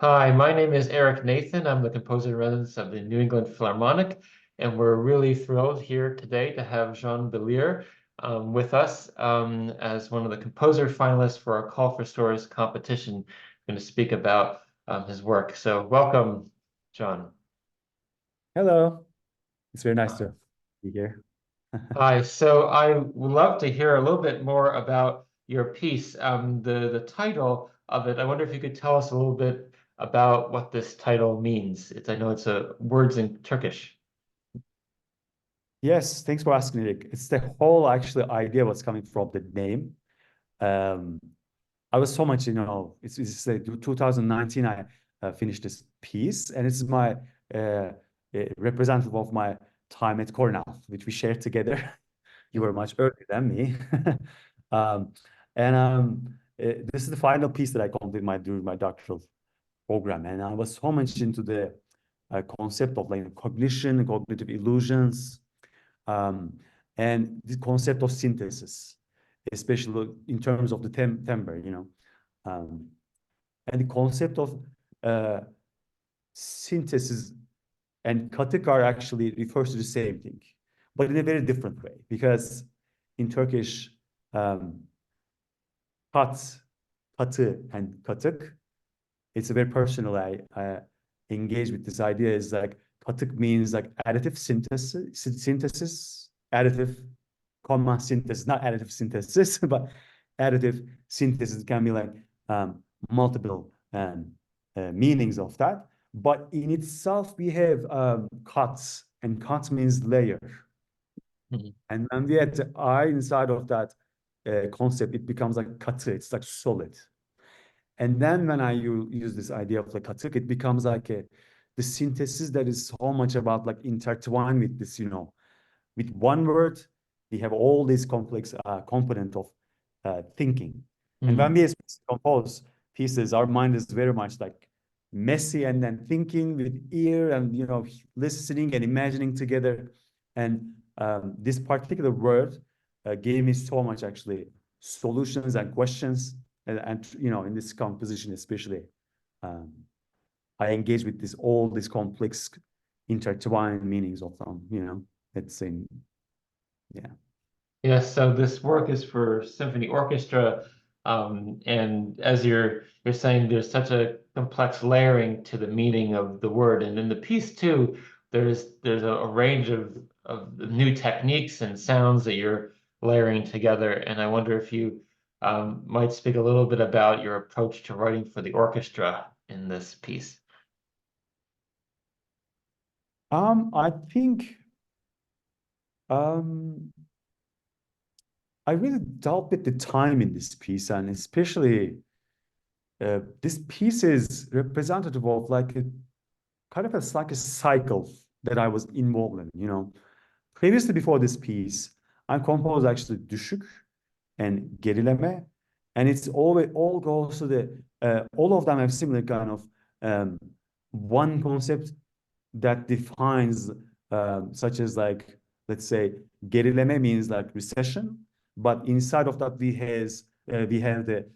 Hi, my name is Eric Nathan. I'm the composer in residence of the New England Philharmonic, and we're really thrilled here today to have Can Bilir with us as one of the composer finalists for our Call for Stories competition. Going to speak about his work. So welcome, Can. Hello. It's very nice to be here. Hi, so I would love to hear a little bit more about your piece. The title of it, I wonder if you could tell us a little bit about what this title means. I know it's a words in Turkish. Yes, thanks for asking, Nick. It's the whole actually idea what's coming from the name. Um, I was so much, it's 2019 I finished this piece, and it's my representative of my time at Cornell, which we shared together. You were much earlier than me. Um, this is the final piece that I completed during my doctoral program, and I was so much into the concept of like cognition, cognitive illusions, um, and the concept of synthesis, especially in terms of the timbre, um, and the concept of uh, synthesis and katık are actually refers to the same thing, but in a very different way, because in Turkish, um, kat, katı and katık, it's a very personal. I engage with this idea is like katık means like additive synthesis, additive comma synthesis, not additive synthesis, but additive synthesis can be like multiple meanings of that. But in itself, we have cuts, and cut means layer. Mhm. And when we add the I inside of that concept, it becomes like katı, it's like solid. And then when I use this idea of like katık, it becomes like the synthesis that is so much about like intertwined with this, with one word, we have all these complex component of thinking. And when Mm. we compose pieces, our mind is very much like messy and then thinking with ear and, listening and imagining together. And this particular word gave me so much actually solutions and questions. And in this composition, especially, um, I engage with all these complex intertwined meanings of them, it's in, yeah. Yes, so this work is for symphony orchestra, and as you're saying, there's such a complex layering to the meaning of the word, and in the piece too, there's a range of new techniques and sounds that you're layering together, and I wonder if you might speak a little bit about your approach to writing for the orchestra in this piece. I think um, I really dealt with the time in this piece, and especially this piece is representative of like a kind of like a cycle that I was involved in. Previously, before this piece, I composed actually düşük and gerileme, and it's all goes to the all of them have similar kind of um, one concept that defines such as like, let's say, gerileme means like recession, but inside of that we have the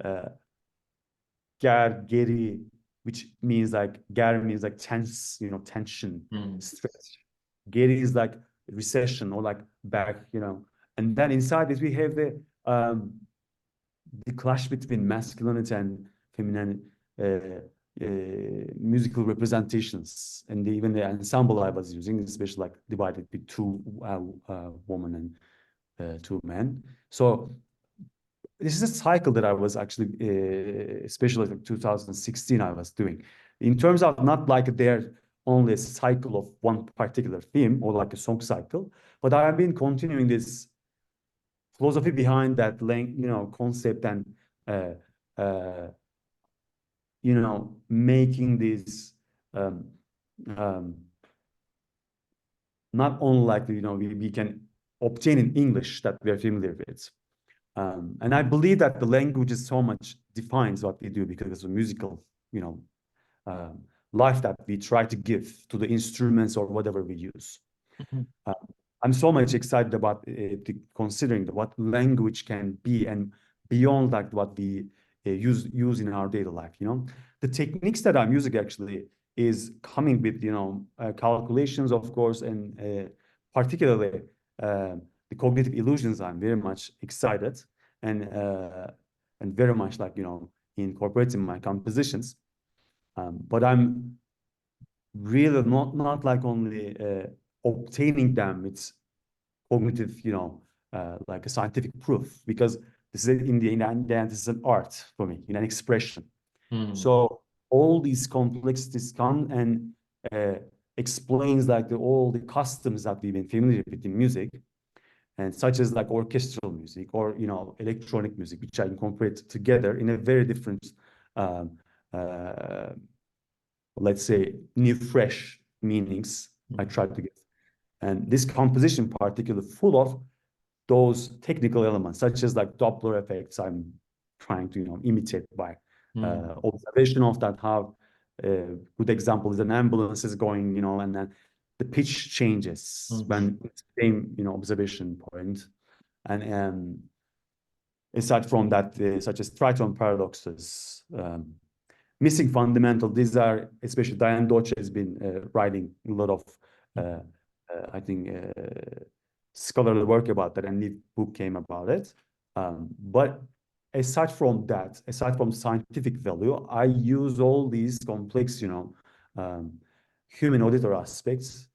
uh, geri, which means like ger means like tense, tension, Mm. stress. Geri is like recession or like back, and then inside it we have the clash between masculinity and feminine musical representations, and even the ensemble I was using, especially like divided with two women and two men. So this is a cycle that I was actually, especially like 2016, I was doing. In terms of not like they're only a cycle of one particular theme or like a song cycle, but I have been continuing this philosophy behind that concept and uh, uh, making this um, um, not only like we can obtain in English that we are familiar with. And I believe that the language is so much defines what we do because of musical, you know, um, life that we try to give to the instruments or whatever we use. Mhm. Uh, I'm so much excited about considering what language can be and beyond like what we use in our daily life. The techniques that I'm using actually is coming with calculations, of course, and particularly the cognitive illusions. I'm very much excited and very much like incorporating my compositions. But I'm really not like only obtaining them with cognitive, like a scientific proof, because this is in the end, this is an art for me, an expression. So all these complexities come and explains like all the customs that we've been familiar with in music, and such as like orchestral music or electronic music, which I incorporate together in a very different, let's say, new, fresh meanings I try to get. And this composition, particularly, full of those technical elements, such as like Doppler effects. I'm trying to imitate by observation of that. How good example is an ambulance is going, and then the pitch changes when same observation point. And aside from that, such as tritone paradoxes, missing fundamental. These are, especially Diane Deutsche has been writing a lot of I think scholarly work about that, and new book came about it. But aside from that, aside from scientific value, I use all these complex, human auditor aspects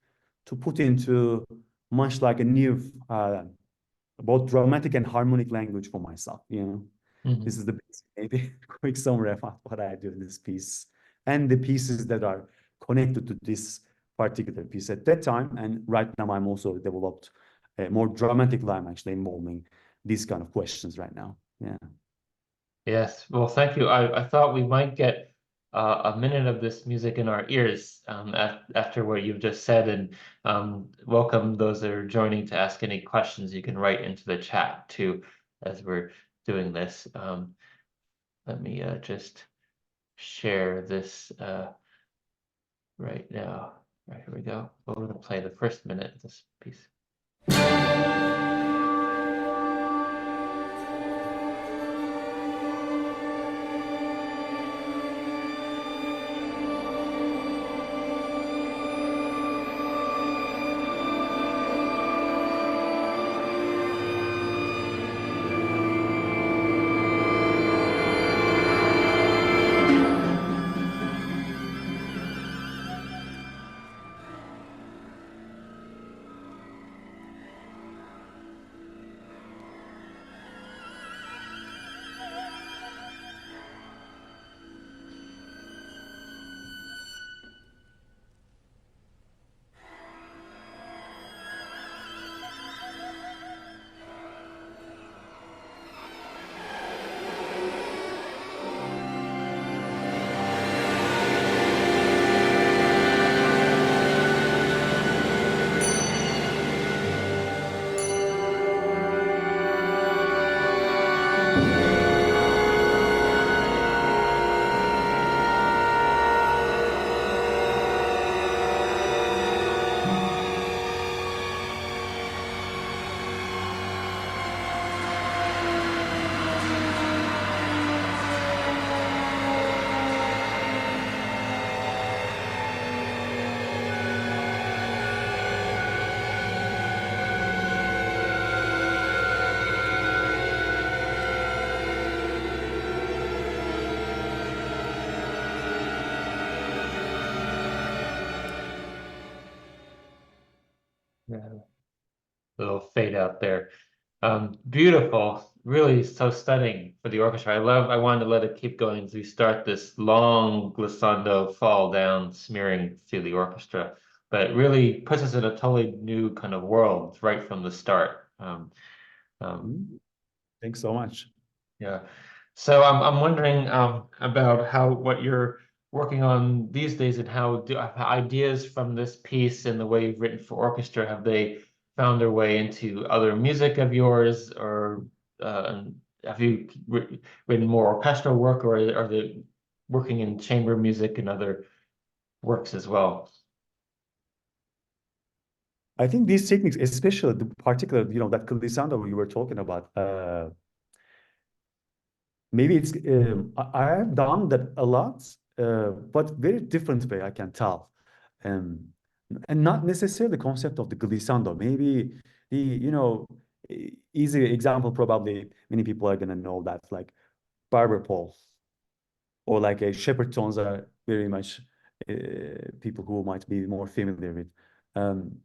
to put into much like a new, both dramatic and harmonic language for myself. This is the maybe quick summary about what I do in this piece and the pieces that are connected to this particular piece at that time. And right now I'm also developed a more dramatic line actually involving these kind of questions right now. Yeah. Yes, well, thank you. I thought we might get a minute of this music in our ears after what you've just said, and welcome those that are joining to ask any questions. You can write into the chat too as we're doing this. Let me just share this right now. Right, here we go. We're going to play the first minute of this piece. Yeah, little fade out there. Beautiful, really so stunning for the orchestra. I wanted to let it keep going as we start this long glissando fall down, smearing through the orchestra. But it really puts us in a totally new kind of world right from the start. Thanks so much. Yeah. So I'm wondering about what you're working on these days, and how ideas from this piece and the way you've written for orchestra, have they found their way into other music of yours, or have you written more orchestral work, or are they working in chamber music and other works as well? I think these techniques, especially the particular, that glissando you were talking about, maybe it's I have done that a lot, but very different way I can tell, um, and not necessarily the concept of the glissando. Maybe the easy example probably many people are gonna know that like barber pole or like a shepherd tones are very much people who might be more familiar with. Um,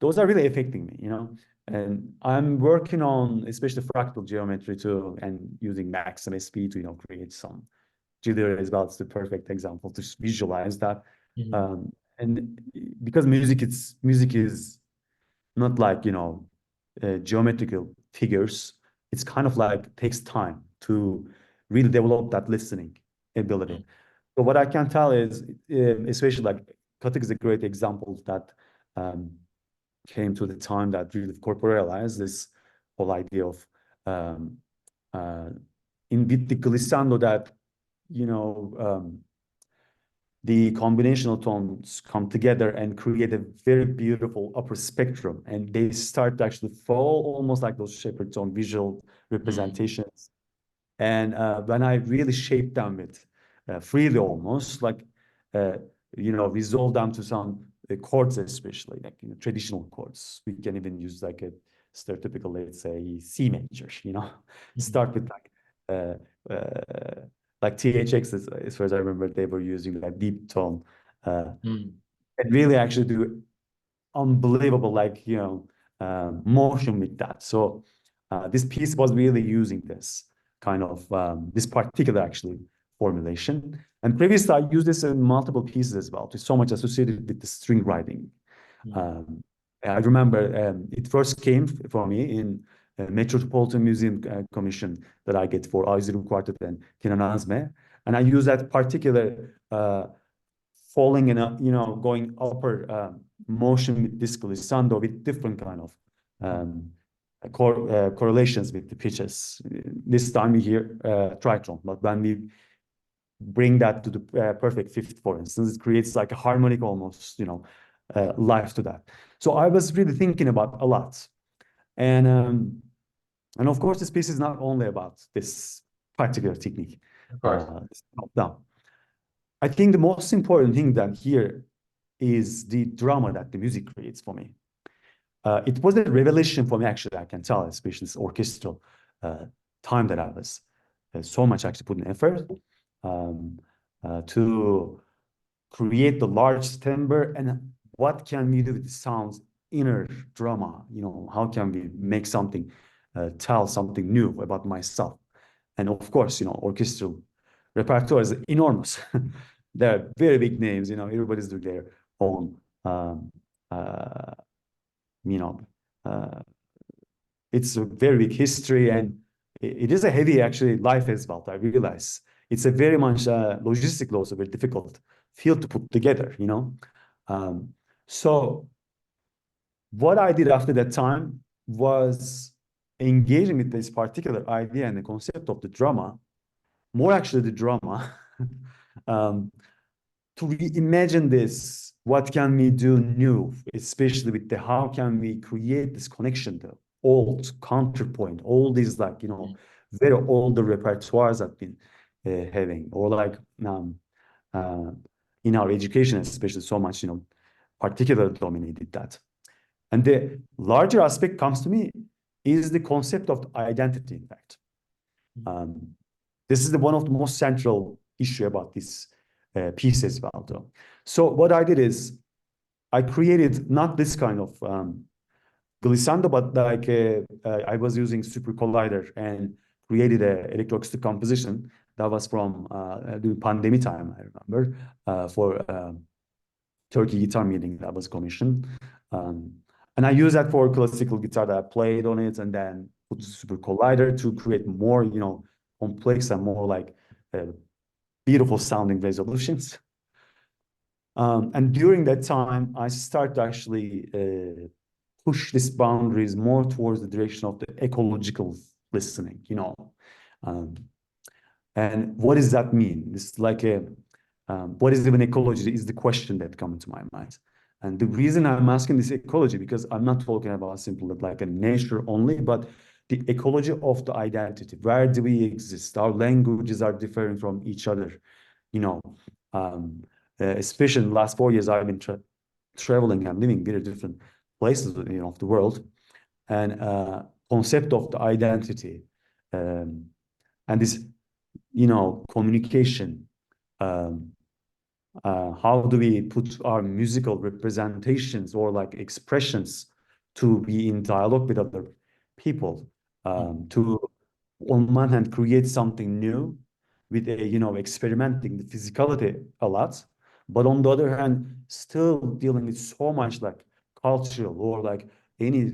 those are really affecting me, And I'm working on especially fractal geometry too, and using Max and SP to, create some jitter as well. It's the perfect example to visualize that. Mhm. Um, and because music is not like, geometrical figures. It's kind of like takes time to really develop that listening ability. So what I can tell is, especially like Katik is a great example that um, came to the time that really corporealized this whole idea of um, uh, in with the glissando that the combinational tones come together and create a very beautiful upper spectrum, and they start to actually fall almost like those shepherd tone visual Mhm. representations. And when I really shape them with freely, almost like uh, resolve them to some chords, especially like traditional chords. We can even use like a stereotypical, let's say, C major. Mhm. Start with uh, uh, like THX, as far as I remember, they were using that deep tone, uh, Mhm. and really actually do unbelievable like motion with that. So this piece was really using this kind of this particular actually formulation. And previously I used this in multiple pieces as well. It's so much associated with the string writing. Mhm. Um, I remember it first came for me in Metropolitan Museum commission that I get for Ayzerun Quartet and Kenan Azme. And I use that particular falling in a, going upper motion with this glissando with different kind of um, correlations with the pitches. This time we hear tritone, but when we bring that to the perfect fifth, for instance, it creates like a harmonic almost, life to that. So I was really thinking about a lot. And of course, this piece is not only about this particular technique. Of course. It's not done. I think the most important thing that here is the drama that the music creates for me. It was a revelation for me, actually, I can tell, especially this orchestral uh, time that I was so much actually putting effort um, to create the large timbre and what can we do with the sounds, inner drama, how can we make something, tell something new about myself. And of course, orchestral repertoire is enormous. They're very big names, everybody's doing their own, um, uh, you know, uh, it's a very big history and it is a heavy actually life as well. I realize it's a very much logistically also very difficult field to put together, Um, so what I did after that time was engaging with this particular idea and the concept of the drama, more actually the drama, um, to reimagine this, what can we do new, especially with the how can we create this connection, the old counterpoint, all these like, very older repertoires I've been having, or like uh, in our education, especially so much, particularly dominated that. And the larger aspect comes to me is the concept of identity, in fact. Um, this is one of the most central issue about this piece as well, though. So what I did is I created not this kind of glissando, but like I was using Super Collider and created a electroacoustic composition that was from the pandemic time, I remember, for Turkey guitar meeting that was commissioned. Um, and I use that for classical guitar that I played on it and then put the Super Collider to create more, complex and more like uh, beautiful sounding resolutions. And during that time, I started to actually push these boundaries more towards the direction of the ecological listening. Um, and what does that mean? It's like what is even ecology is the question that comes to my mind. And the reason I'm asking this ecology, because I'm not talking about simply like a nature only, but the ecology of the identity. Where do we exist? Our languages are differing from each other. You know, especially in the last 4 years, I've been traveling and living very different places, of the world, and concept of the identity, and this, communication. How do we put our musical representations or like expressions to be in dialogue with other people, to on one hand create something new with experimenting the physicality a lot, but on the other hand still dealing with so much like cultural or like any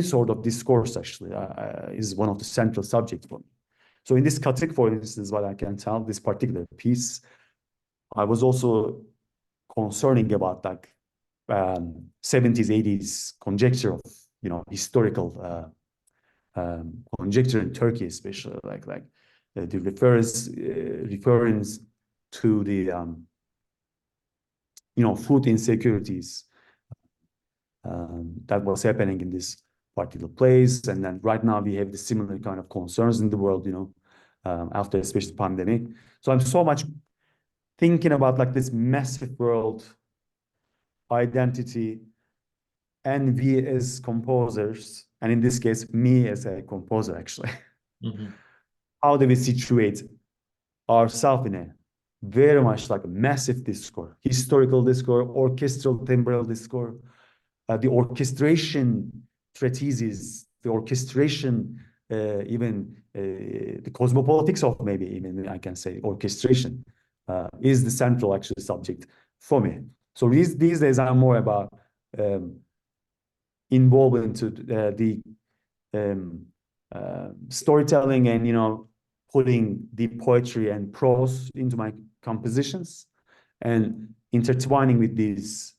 sort of discourse actually is one of the central subjects for me. So in this Katik, for instance, what I can tell, this particular piece, I was also concerning about like 70s, 80s conjecture of, historical conjecture in Turkey, especially like the reference to the food insecurities that was happening in this particular place, and then right now we have the similar kind of concerns in the world, after especially pandemic. So I'm so much thinking about like this massive world identity, and we as composers, and in this case, me as a composer, actually, how do we situate ourselves in a very much like a massive discourse, historical discourse, orchestral timbral discourse, the orchestration treatises, the orchestration, even the cosmopolitics of maybe even I can say orchestration is the central actually subject for me. So these days I'm more about involved into the storytelling and putting the poetry and prose into my compositions and intertwining with these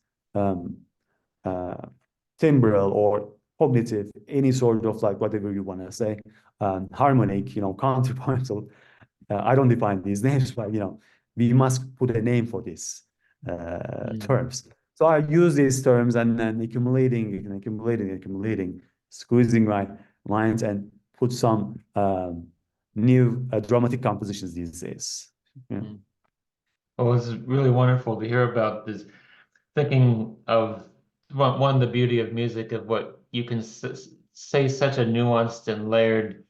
timbral or cognitive, any sort of like whatever you want to say, harmonic, counterpointal. I don't define these names, but we must put a name for these terms. So I use these terms and then accumulating, squeezing my lines and put some new dramatic compositions these days. Yeah. Well, it's really wonderful to hear about this, thinking of one, the beauty of music, of what you can say, such a nuanced and layered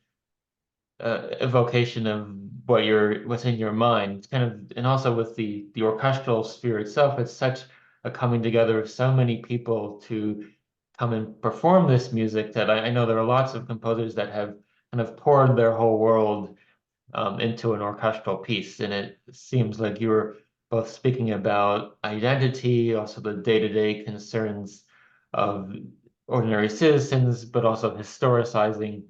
evocation of what's in your mind. It's kind of, and also with the orchestral sphere itself, it's such a coming together of so many people to come and perform this music that I know there are lots of composers that have kind of poured their whole world into an orchestral piece. And it seems like you were both speaking about identity, also the day-to-day concerns of ordinary citizens, but also historicizing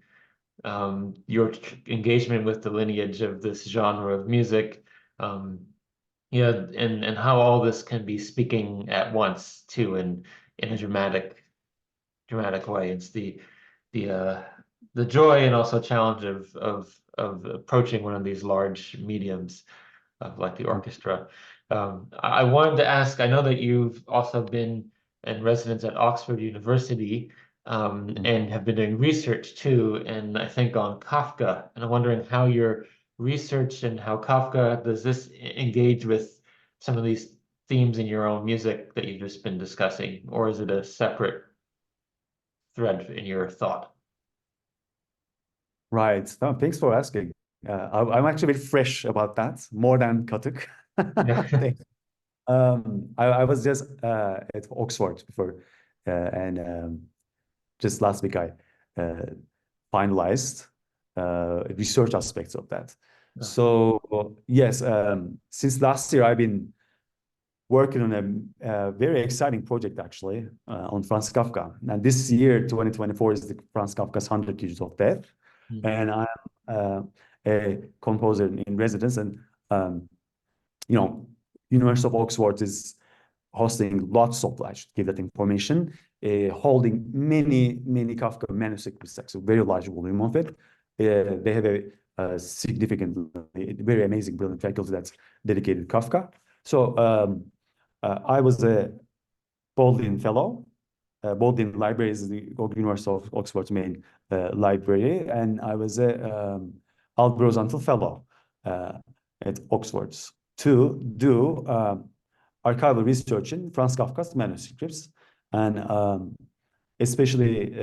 your engagement with the lineage of this genre of music. And how all this can be speaking at once too, in a dramatic way. It's the joy and also challenge of approaching one of these large mediums of like the orchestra. I wanted to ask, I know that you've also been in residence at Oxford University, and have been doing research too, and I think on Kafka, and I'm wondering how your research and how Kafka, does this engage with some of these themes in your own music that you've just been discussing, or is it a separate thread in your thought? Right. No, thanks for asking. I'm actually very fresh about that, more than Katuk. Yeah. Thanks. I was just at Oxford before, and just last week I finalized research aspects of that. Yeah. So yes, since last year I've been working on a very exciting project actually on Franz Kafka. And this year, 2024, is the Franz Kafka's 100 years of death. And I'm a composer in residence, and University of Oxford is hosting lots of, I should give that information, holding many Kafka manuscripts, a very large volume of it. They have a significant, very amazing, brilliant faculty that's dedicated to Kafka. So I was a Baldwin Fellow, Bodleian Library is the University of Oxford's main library, and I was a Albrozantal Fellow at Oxford to do archival research in Franz Kafka's manuscripts, and especially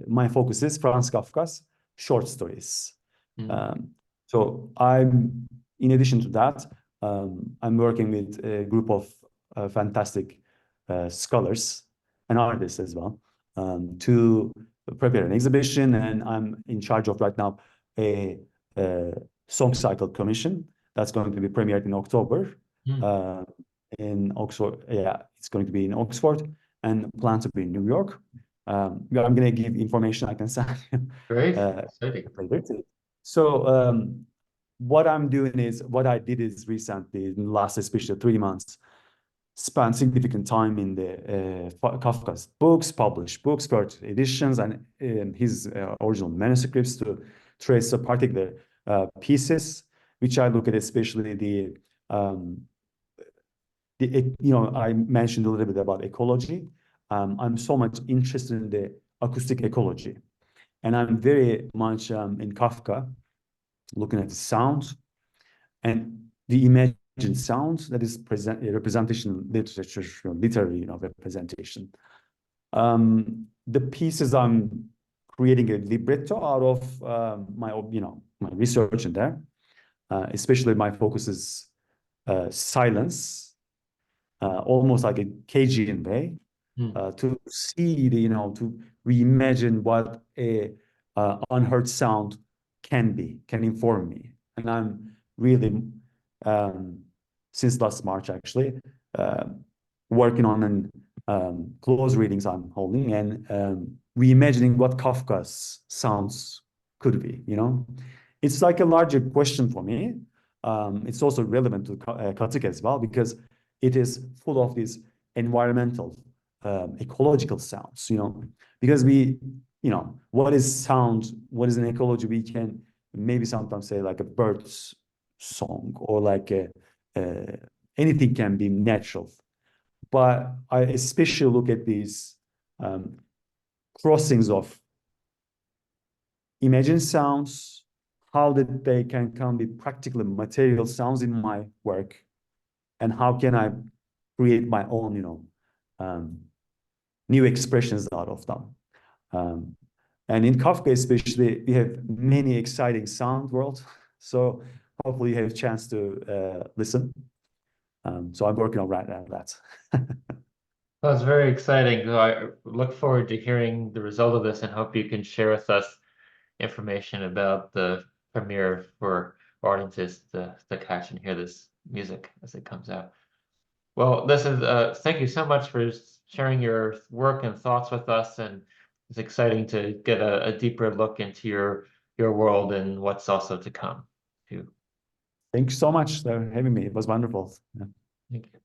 my focus is Franz Kafka's short stories. So in addition to that, I'm working with a group of fantastic scholars and artists as well to prepare an exhibition, and I'm in charge of right now a song cycle commission that's going to be premiered in October in Oxford. Yeah, it's going to be in Oxford and planned to be in New York. I'm going to give information I can send you. Great, exciting. Later. So what I did is recently, in the last especially 3 months, spent significant time in the Kafka's books, published books, first editions, and his original manuscripts to trace a particular pieces, which I look at, especially the I mentioned a little bit about ecology. I'm so much interested in the acoustic ecology, and I'm very much in Kafka, looking at the sound and the imagined sounds that is representation literature, literary representation. The pieces I'm creating a libretto out of my research in there. Especially my focus is silence, almost like a Cagean way, to see to reimagine what a unheard sound can inform me. And I'm really since last March actually working on close readings I'm holding and reimagining what Kafka's sounds could be. It's like a larger question for me. It's also relevant to KAT.I.K as well, because it is full of these environmental ecological sounds, because what is sound, what is an ecology? We can maybe sometimes say like a bird's song, or like anything can be natural, but I especially look at these crossings of imagined sounds, how that they can be practically material sounds in my work, and how can I create my own new expressions out of them. And in Kafka especially, we have many exciting sound worlds, so hopefully you have a chance to listen. So I'm working on that. That's very exciting. So I look forward to hearing the result of this and hope you can share with us information about the premiere for audiences to catch and hear this music as it comes out. Well, this is thank you so much for sharing your work and thoughts with us, and it's exciting to get a deeper look into your world and what's also to come too. Thanks so much for having me. It was wonderful. Yeah. Thank you.